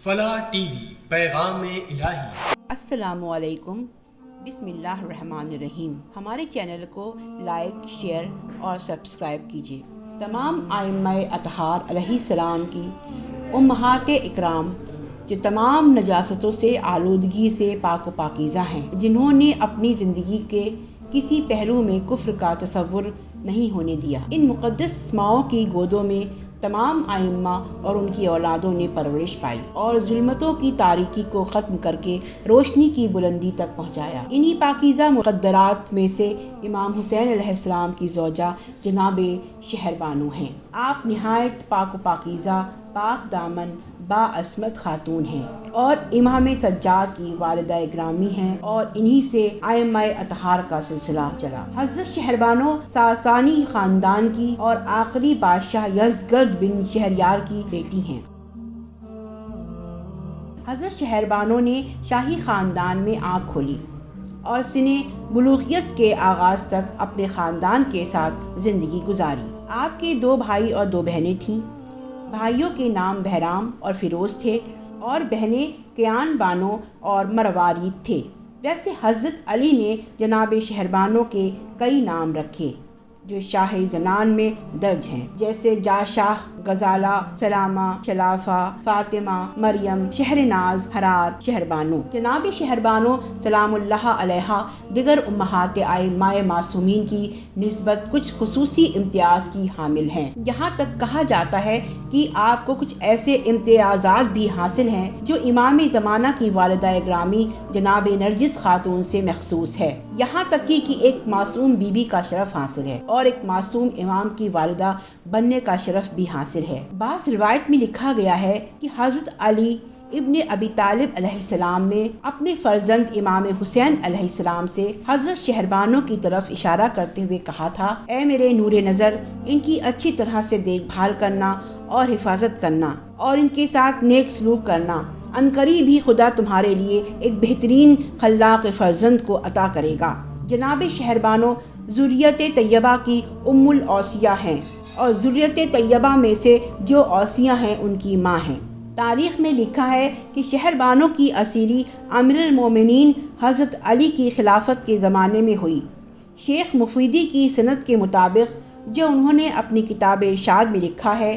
فلاح T V پیغام الہی۔ السلام علیکم، بسم اللہ الرحمن الرحیم۔ ہمارے چینل کو لائک، شیئر اور سبسکرائب کیجیے۔ تمام ائمہ اطہار علیہ السلام کی امہات اکرام جو تمام نجاستوں سے، آلودگی سے پاک و پاکیزہ ہیں، جنہوں نے اپنی زندگی کے کسی پہلو میں کفر کا تصور نہیں ہونے دیا، ان مقدس ماؤں کی گودوں میں تمام ائمہ اور ان کی اولادوں نے پرورش پائی اور ظلمتوں کی تاریکی کو ختم کر کے روشنی کی بلندی تک پہنچایا۔ انہی پاکیزہ مقدرات میں سے امام حسین علیہ السلام کی زوجہ جناب شہربانو ہیں۔ آپ نہایت پاک و پاکیزہ، پاک دامن، با عصمت خاتون ہیں اور امام سجاد کی والدہ گرامی ہیں، اور انہی سے ائمہ اطہار کا سلسلہ چلا۔ حضرت شہربانو ساسانی خاندان کی اور آخری بادشاہ یزدگرد بن شہریار کی بیٹی ہیں۔ حضرت شہربانو نے شاہی خاندان میں آنکھ کھولی اور سن بلوغیت کے آغاز تک اپنے خاندان کے ساتھ زندگی گزاری۔ آپ کے 2 بھائی اور 2 بہنیں تھیں۔ بھائیوں کے نام بہرام اور فیروز تھے اور بہنیں کیان بانو اور مروارید تھے۔ ویسے حضرت علی نے جناب شہربانو کے کئی نام رکھے جو شاہ زنان میں درج ہیں، جیسے جاشاہ، غزالہ، سلامہ، شلافہ، فاطمہ، مریم، شہرناز، حرار، شہربانو۔ جناب شہربانو سلام اللہ علیہا دیگر امہات ائمہ معصومین کی نسبت کچھ خصوصی امتیاز کی حامل ہیں۔ یہاں تک کہا جاتا ہے کہ آپ کو کچھ ایسے امتیازات بھی حاصل ہیں جو امام زمانہ کی والدہ گرامی جناب نرجس خاتون سے مخصوص ہے، یہاں تک کہ ایک معصوم بی بی کا شرف حاصل ہے اور ایک معصوم امام کی والدہ بننے کا شرف بھی حاصل ہے۔ بعض روایت میں لکھا گیا ہے کہ حضرت علی ابن ابی طالب علیہ السلام نے اپنے فرزند امام حسین علیہ السلام سے حضرت شہربانو کی طرف اشارہ کرتے ہوئے کہا تھا، اے میرے نور نظر، ان کی اچھی طرح سے دیکھ بھال کرنا اور حفاظت کرنا اور ان کے ساتھ نیک سلوک کرنا، عنقریب ہی خدا تمہارے لیے ایک بہترین خلاق فرزند کو عطا کرے گا۔ جناب شہربانو ذریت طیبہ کی ام الاوصیاء ہیں اور ذریت طیبہ میں سے جو اوصیاء ہیں ان کی ماں ہیں۔ تاریخ میں لکھا ہے کہ شہربانو کی اسیری امیر المومنین حضرت علی کی خلافت کے زمانے میں ہوئی۔ شیخ مفیدی کی سند کے مطابق جو انہوں نے اپنی کتاب ارشاد میں لکھا ہے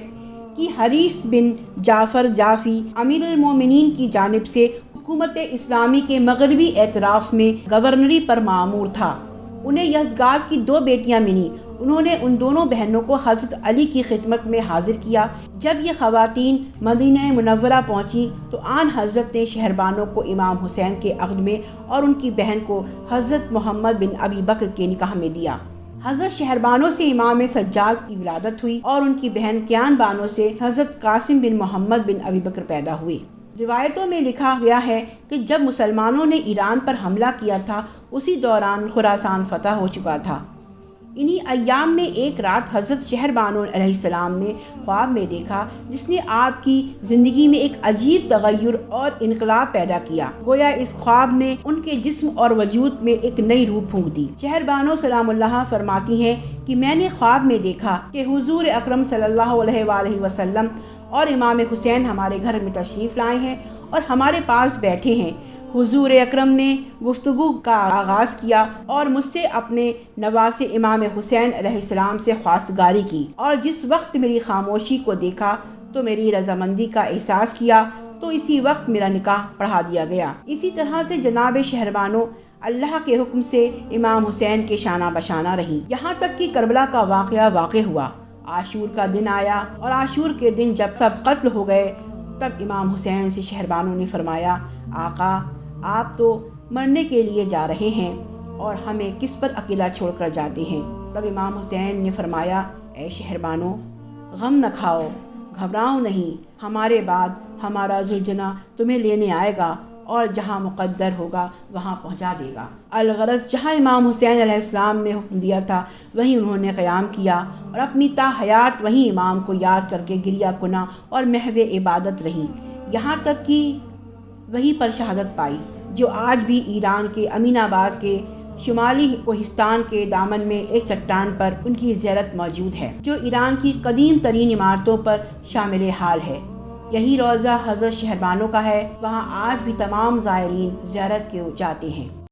کہ حریث بن جعفر جعفی امیر المومنین کی جانب سے حکومت اسلامی کے مغربی اطراف میں گورنری پر مامور تھا۔ انہیں یزدگارد کی 2 بیٹیاں ملیں۔ انہوں نے ان دونوں بہنوں کو حضرت علی کی خدمت میں حاضر کیا۔ جب یہ خواتین مدینہ منورہ پہنچیں تو آن حضرت نے شہربانو کو امام حسین کے عقد میں اور ان کی بہن کو حضرت محمد بن ابی بکر کے نکاح میں دیا۔ حضرت شہربانو سے امام سجاد کی ولادت ہوئی اور ان کی بہن کیان بانو سے حضرت قاسم بن محمد بن ابی بکر پیدا ہوئے۔ روایتوں میں لکھا گیا ہے کہ جب مسلمانوں نے ایران پر حملہ کیا تھا اسی دوران خراسان فتح ہو چکا تھا۔ انہی ایام میں ایک رات حضرت شہربانو علیہ السلام نے خواب میں دیکھا جس نے آپ کی زندگی میں ایک عجیب تغیر اور انقلاب پیدا کیا، گویا اس خواب نے ان کے جسم اور وجود میں ایک نئی روح پھونک دی۔ شہربانو سلام اللہ فرماتی ہیں کہ میں نے خواب میں دیکھا کہ حضور اکرم صلی اللہ علیہ وآلہ وسلم اور امام حسین ہمارے گھر میں تشریف لائے ہیں اور ہمارے پاس بیٹھے ہیں۔ حضور اکرم نے گفتگو کا آغاز کیا اور مجھ سے اپنے نواسے امام حسین علیہ السلام سے خواستگاری کی، اور جس وقت میری خاموشی کو دیکھا تو میری رضامندی کا احساس کیا تو اسی وقت میرا نکاح پڑھا دیا گیا۔ اسی طرح سے جناب شہربانو اللہ کے حکم سے امام حسین کے شانہ بشانہ رہی، یہاں تک کہ کربلا کا واقع ہوا۔ عاشور کا دن آیا اور عاشور کے دن جب سب قتل ہو گئے تب امام حسین سے شہربانو نے فرمایا، آقا آپ تو مرنے کے لیے جا رہے ہیں اور ہمیں کس پر اکیلا چھوڑ کر جاتے ہیں؟ تب امام حسین نے فرمایا، اے شہربانو غم نہ کھاؤ، گھبراؤ نہیں، ہمارے بعد ہمارا ذوالجناح تمہیں لینے آئے گا اور جہاں مقدر ہوگا وہاں پہنچا دے گا۔ الغرض جہاں امام حسین علیہ السلام نے حکم دیا تھا وہیں انہوں نے قیام کیا اور اپنی تا حیات وہیں امام کو یاد کر کے گریہ کناں اور محو عبادت رہیں، یہاں تک کہ وہیں پر شہادت پائی، جو آج بھی ایران کے امین آباد کے شمالی کوہستان کے دامن میں ایک چٹان پر ان کی زیارت موجود ہے، جو ایران کی قدیم ترین عمارتوں پر شامل حال ہے۔ یہی روضہ حضرت شہربانو کا ہے، وہاں آج بھی تمام زائرین زیارت کے جاتے ہیں۔